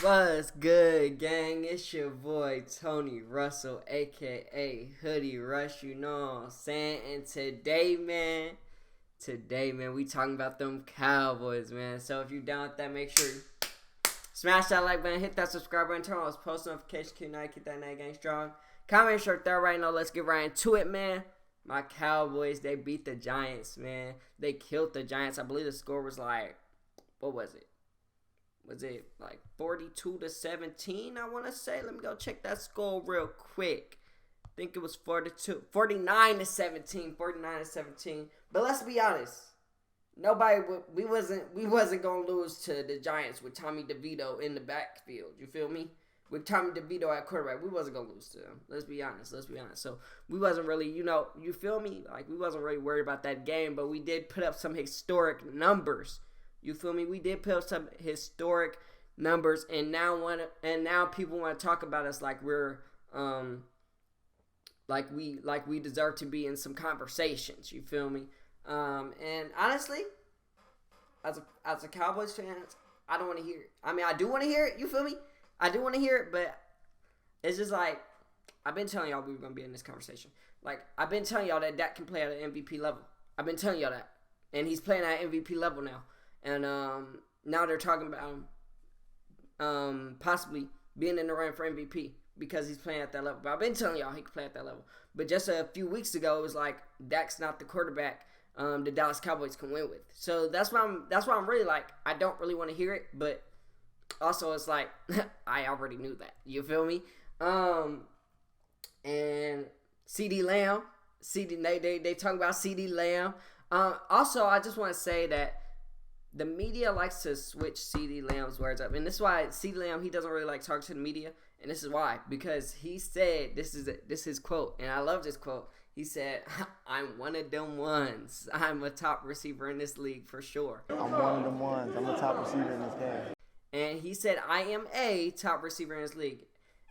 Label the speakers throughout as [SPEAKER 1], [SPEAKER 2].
[SPEAKER 1] What's good, gang? It's your boy Tony Russell, aka HoodieRuss. You know what I'm saying? And today, man, we talking about them Cowboys, man. So if you're down with that, make sure you smash that like button, hit that subscribe button, turn on those post notifications, keep that night gang strong. Comment short there right now. Let's get right into it, man. My Cowboys, they beat the Giants, man. They killed the Giants. I believe the score was like, what was it? Was it like 42-17, I want to say? Let me go check that score real quick. I think it was 49-17. But let's be honest. We wasn't going to lose to the Giants with Tommy DeVito in the backfield. You feel me? With Tommy DeVito at quarterback, we wasn't going to lose to them. Let's be honest. So we wasn't really, you feel me? Like, we wasn't really worried about that game, but we did put up some historic numbers. You feel me? We did put up some historic numbers, and now people want to talk about us like we're like we deserve to be in some conversations. You feel me? And honestly, as a Cowboys fan, I don't want to hear it. I mean, I do want to hear it. You feel me? I do want to hear it, but it's just like I've been telling y'all we were gonna be in this conversation. Like I've been telling y'all that Dak can play at an MVP level. I've been telling y'all that, and he's playing at MVP level now. And now they're talking about possibly being in the run for MVP because he's playing at that level. But I've been telling y'all he can play at that level. But just a few weeks ago, it was like Dak's not the quarterback the Dallas Cowboys can win with. So that's why I'm really like, I don't really want to hear it. But also it's like I already knew that. You feel me? And CeeDee Lamb, they talking about CeeDee Lamb. Also, I just want to say that the media likes to switch CeeDee Lamb's words up. And this is why CeeDee Lamb, he doesn't really like talking to the media. And this is why. Because he said, this is his quote. And I love this quote. He said, I'm one of them ones. I'm a top receiver in this league for sure.
[SPEAKER 2] I'm one of them ones. I'm a top receiver in this game.
[SPEAKER 1] And he said, I am a top receiver in this league.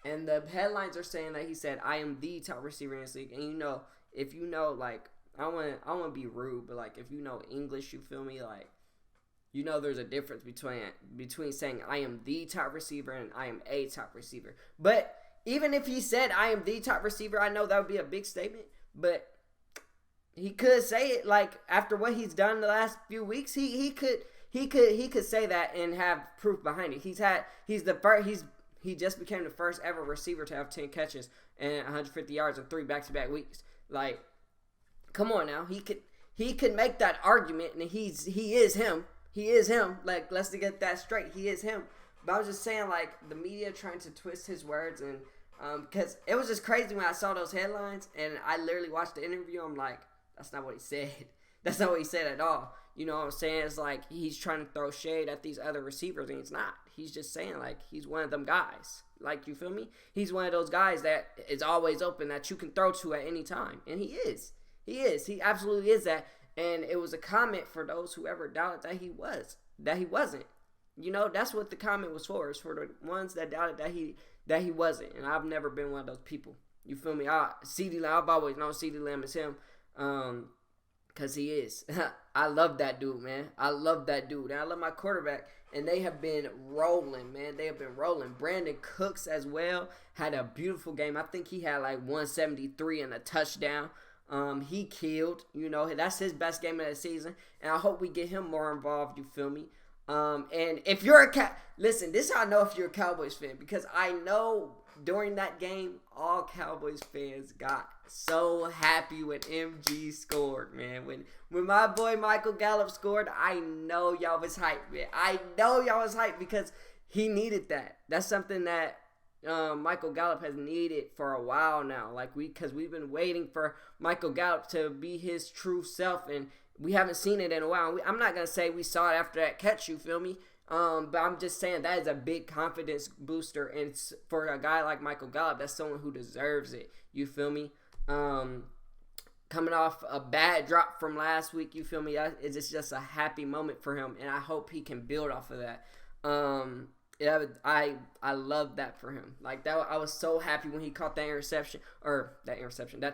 [SPEAKER 1] And the headlines are saying that he said, I am the top receiver in this league. And if you know, like, I don't want to be rude, but like, if you know English, you feel me? Like, there's a difference between saying I am the top receiver and I am a top receiver. But even if he said I am the top receiver, I know that would be a big statement. But he could say it like after what he's done the last few weeks. He could say that and have proof behind it. He just became the first ever receiver to have 10 catches and 150 yards in 3 back-to-back weeks. Like, come on now, he could make that argument, and he is him. He is him. Like, let's get that straight. He is him. But I was just saying, like, the media trying to twist his words. And because it was just crazy when I saw those headlines. And I literally watched the interview. I'm like, that's not what he said. That's not what he said at all. You know what I'm saying? It's like he's trying to throw shade at these other receivers. And it's not. He's just saying, like, he's one of them guys. Like, you feel me? He's one of those guys that is always open that you can throw to at any time. And he is. He absolutely is that. And it was a comment for those who ever doubted that he wasn't. That's what the comment was for. It's for the ones that doubted that he wasn't. And I've never been one of those people. You feel me? CeeDee Lamb, I've always known CeeDee Lamb is him. Because he is. I love that dude, man. I love that dude. And I love my quarterback. And they have been rolling, man. They have been rolling. Brandon Cooks as well had a beautiful game. I think he had like 173 and a touchdown. He killed, that's his best game of the season, and I hope we get him more involved, you feel me? And if you're listen, this is how I know if you're a Cowboys fan, because I know during that game, all Cowboys fans got so happy when MG scored, man. When my boy Michael Gallup scored, I know y'all was hyped, man. I know y'all was hyped because he needed that. That's something that Michael Gallup has needed for a while now. Because we've been waiting for Michael Gallup to be his true self, and we haven't seen it in a while. I'm not gonna say we saw it after that catch, you feel me? But I'm just saying that is a big confidence booster, and for a guy like Michael Gallup, that's someone who deserves it. You feel me? Coming off a bad drop from last week, you feel me? It's just a happy moment for him, and I hope he can build off of that. Yeah, I love that for him. Like that, I was so happy when he caught that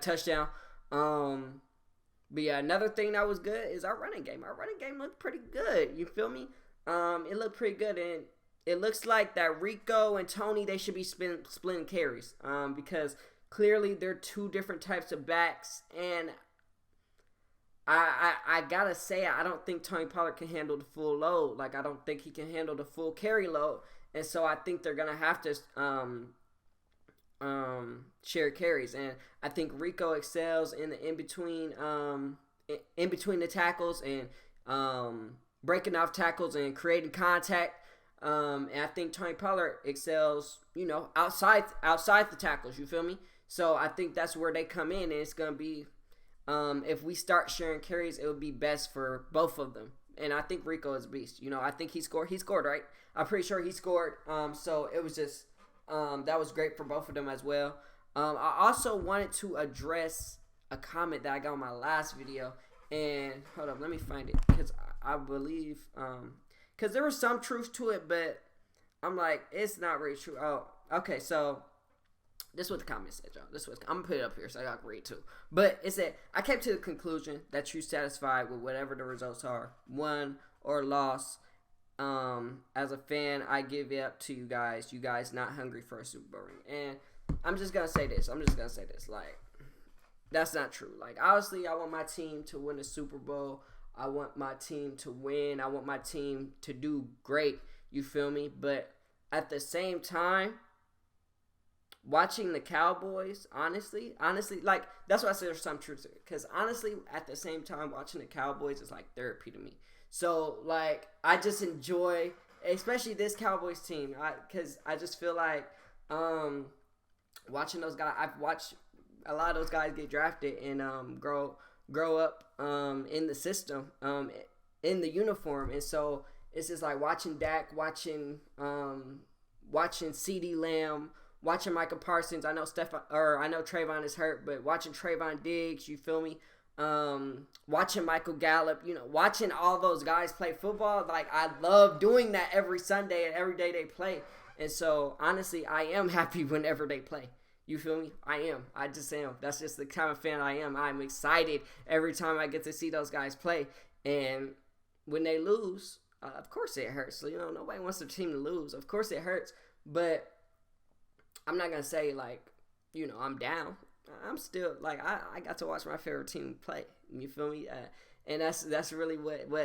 [SPEAKER 1] touchdown. But yeah, another thing that was good is our running game. Our running game looked pretty good. You feel me? It looked pretty good, and it looks like that Rico and Tony, they should be splitting carries. Because clearly they're two different types of backs, and I gotta say, I don't think Tony Pollard can handle the full load. Like, I don't think he can handle the full carry load, and so I think they're gonna have to share carries. And I think Rico excels in the in between the tackles and breaking off tackles and creating contact. And I think Tony Pollard excels, outside the tackles. You feel me? So I think that's where they come in, and it's gonna be. If we start sharing carries, it would be best for both of them. And I think Rico is a beast. I think he scored. He scored, right? I'm pretty sure he scored. So it was just that was great for both of them as well. I also wanted to address a comment that I got on my last video. And hold up, let me find it, because I believe because there was some truth to it, but I'm like, it's not really true. Oh, okay, so this is what the comment said, y'all. I'm gonna put it up here so I got to read too. But it said, I came to the conclusion that you're satisfied with whatever the results are, won or lost. As a fan, I give it up to you guys. You guys not hungry for a Super Bowl ring. And I'm just gonna say this. Like, that's not true. Like, obviously, I want my team to win the Super Bowl. I want my team to win. I want my team to do great. You feel me? But at the same time, watching the Cowboys, honestly, like, that's why I said there's some truth to it. Because honestly, at the same time, watching the Cowboys is like therapy to me. So, like, I just enjoy, especially this Cowboys team, because I just feel like watching those guys. I've watched a lot of those guys get drafted and grow up in the system, in the uniform, and so it's just like watching Dak, watching CeeDee Lamb, watching Michael Parsons. I know Trayvon is hurt, but watching Trayvon Diggs, you feel me? Watching Michael Gallup, watching all those guys play football. Like, I love doing that every Sunday and every day they play. And so, honestly, I am happy whenever they play. You feel me? I am. I just am. That's just the kind of fan I am. I'm excited every time I get to see those guys play. And when they lose, of course it hurts. So, nobody wants their team to lose. Of course it hurts. But I'm not going to say, like, I'm down. I'm still, like, I got to watch my favorite team play. You feel me? And that's really what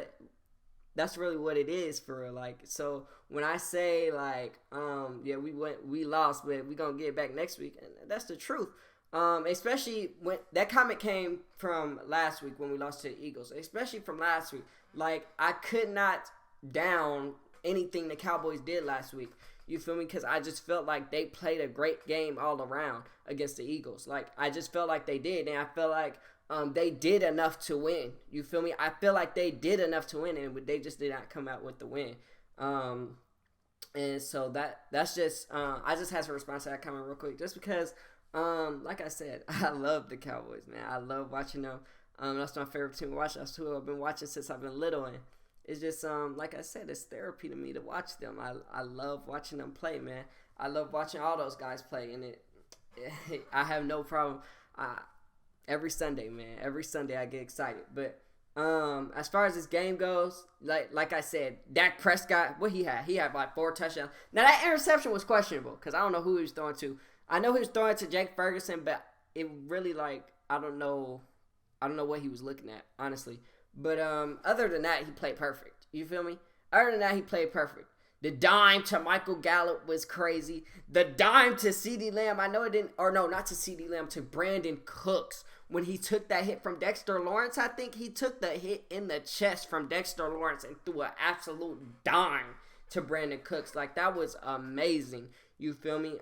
[SPEAKER 1] it is for real. Like, so when I say, like, we lost, but we gonna get it back next week, and that's the truth. Especially when that comment came from last week when we lost to the Eagles. Especially from last week, like, I could not down anything the Cowboys did last week. You feel me? Because I just felt like they played a great game all around against the Eagles. Like, I just felt like they did, and I felt like they did enough to win. You feel me? I feel like they did enough to win, and they just did not come out with the win. And so that's just I just had to respond to that comment real quick, just because like I said, I love the Cowboys, man. I love watching them. That's my favorite team to watch. That's who I've been watching since I've been little, and it's just like I said, it's therapy to me to watch them. I love watching them play, man. I love watching all those guys play, and I have no problem. Every Sunday, man. Every Sunday I get excited. But as far as this game goes, like I said, Dak Prescott, what he had? He had like 4 touchdowns. Now, that interception was questionable because I don't know who he was throwing to. I know he was throwing to Jake Ferguson, but it really, like, I don't know what he was looking at, honestly. But other than that, he played perfect. You feel me? Other than that, he played perfect. The dime to Michael Gallup was crazy. The dime to CeeDee Lamb, I know it didn't, or no, not to CeeDee Lamb, to Brandon Cooks. When he took that hit from Dexter Lawrence, I think he took the hit in the chest from Dexter Lawrence and threw an absolute dime to Brandon Cooks. Like, that was amazing. You feel me?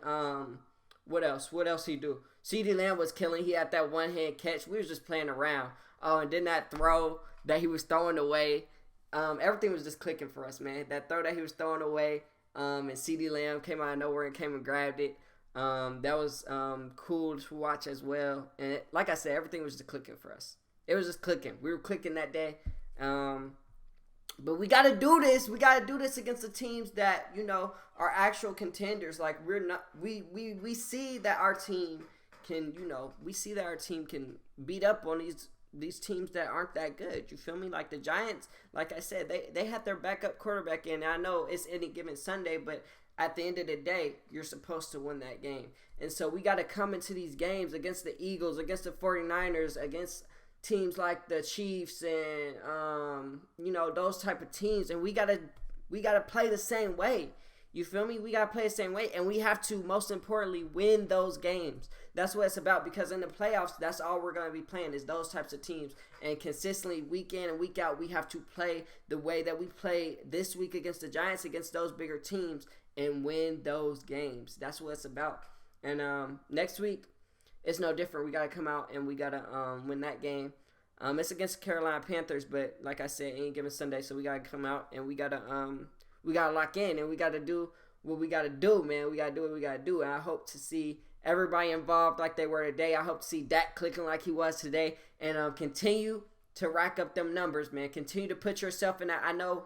[SPEAKER 1] What else? What else he do? CeeDee Lamb was killing. He had that one-hand catch. We was just playing around. Oh, and then that throw that he was throwing away. Everything was just clicking for us, man. That throw that he was throwing away, and CeeDee Lamb came out of nowhere and came and grabbed it. That was cool to watch as well. And like I said, everything was just clicking for us. It was just clicking. We were clicking that day. But we got to do this. We got to do this against the teams that, are actual contenders. Like, we're not. We see that our team can, we see that our team can beat up on these teams that aren't that good. You feel me? Like the Giants, like I said, they had their backup quarterback in. I know it's any given Sunday, but at the end of the day, you're supposed to win that game. And so we got to come into these games against the Eagles, against the 49ers, against teams like the Chiefs and those type of teams, and we gotta play the same way. You feel me? We gotta play the same way, and we have to, most importantly, win those games. That's what it's about, because in the playoffs, that's all we're gonna be playing is those types of teams. And consistently, week in and week out, we have to play the way that we play this week against the Giants, against those bigger teams, and win those games. That's what it's about. And next week, it's no different. We gotta come out and we gotta win that game. It's against the Carolina Panthers, but like I said, ain't given Sunday, so we gotta come out and we gotta lock in, and we gotta do what we gotta do, man. We gotta do what we gotta do, and I hope to see everybody involved like they were today. I hope to see Dak clicking like he was today, and continue to rack up them numbers, man. Continue to put yourself in that. I know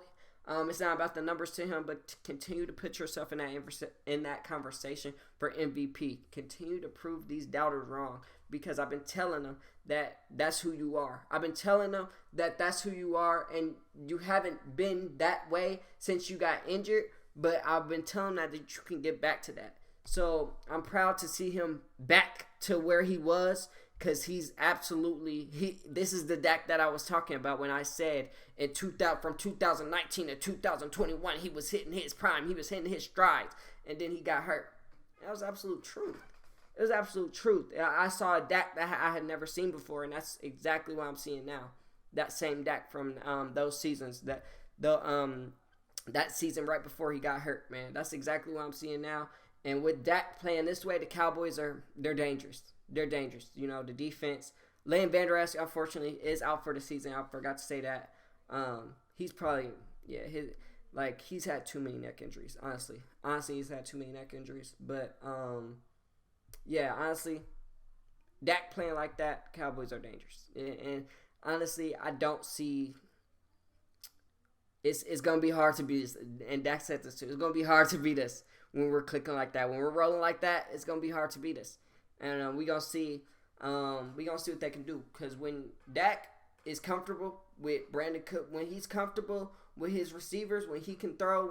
[SPEAKER 1] it's not about the numbers to him, but continue to put yourself in that conversation for MVP. Continue to prove these doubters wrong, because I've been telling them that that's who you are. I've been telling them that that's who you are, and you haven't been that way since you got injured, but I've been telling them that you can get back to that. So I'm proud to see him back to where he was, because he's absolutely, this is the Dak that I was talking about when I said from 2019 to 2021, he was hitting his prime, he was hitting his strides, and then he got hurt. That was absolute truth. It was absolute truth. I saw a Dak that I had never seen before, and that's exactly what I'm seeing now. That same Dak from those seasons, that season right before he got hurt, man. That's exactly what I'm seeing now. And with Dak playing this way, the Cowboys they're dangerous. They're dangerous. You know, the defense. Leighton Vander Esch, unfortunately, is out for the season. I forgot to say that. He's probably, he's had too many neck injuries, honestly. Honestly, he's had too many neck injuries. But, honestly, Dak playing like that, Cowboys are dangerous. And honestly, I don't see. It's going to be hard to beat this. And Dak said this too. It's going to be hard to beat us when we're clicking like that. When we're rolling like that, it's going to be hard to beat us. And we're going to see what they can do. Because when Dak is comfortable with Brandon Cook, when he's comfortable with his receivers, when he can throw,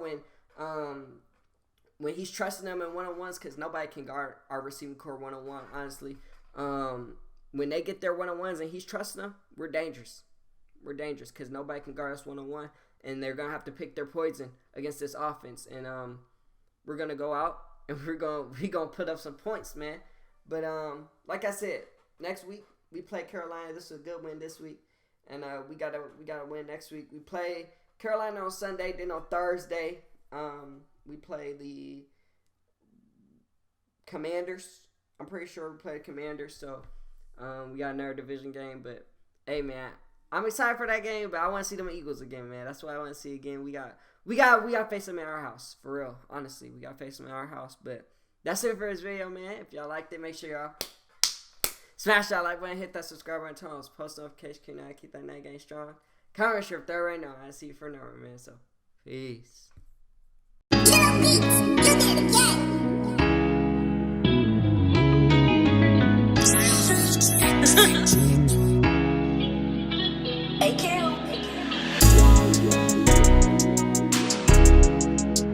[SPEAKER 1] when he's trusting them in one-on-ones, because nobody can guard our receiving core one-on-one, honestly. When they get their one-on-ones and he's trusting them, we're dangerous. We're dangerous, because nobody can guard us one-on-one, and they're going to have to pick their poison against this offense. And we're going to go out, and we're going to put up some points, man. But like I said, next week we play Carolina. This is a good win this week, and we gotta win next week. We play Carolina on Sunday. Then on Thursday, we play the Commanders. I'm pretty sure we play the Commanders. So we got another division game. But hey, man, I'm excited for that game. But I want to see them Eagles again, man. That's what I want to see again. We got to face them in our house, for real. Honestly, we got to face them in our house. But that's it for this video, man. If y'all liked it, make sure y'all smash that like button, hit that subscribe button, turn on post notification, keep that night game strong. Comment your third right now. I see you for an hour, man. So, peace. You did it again.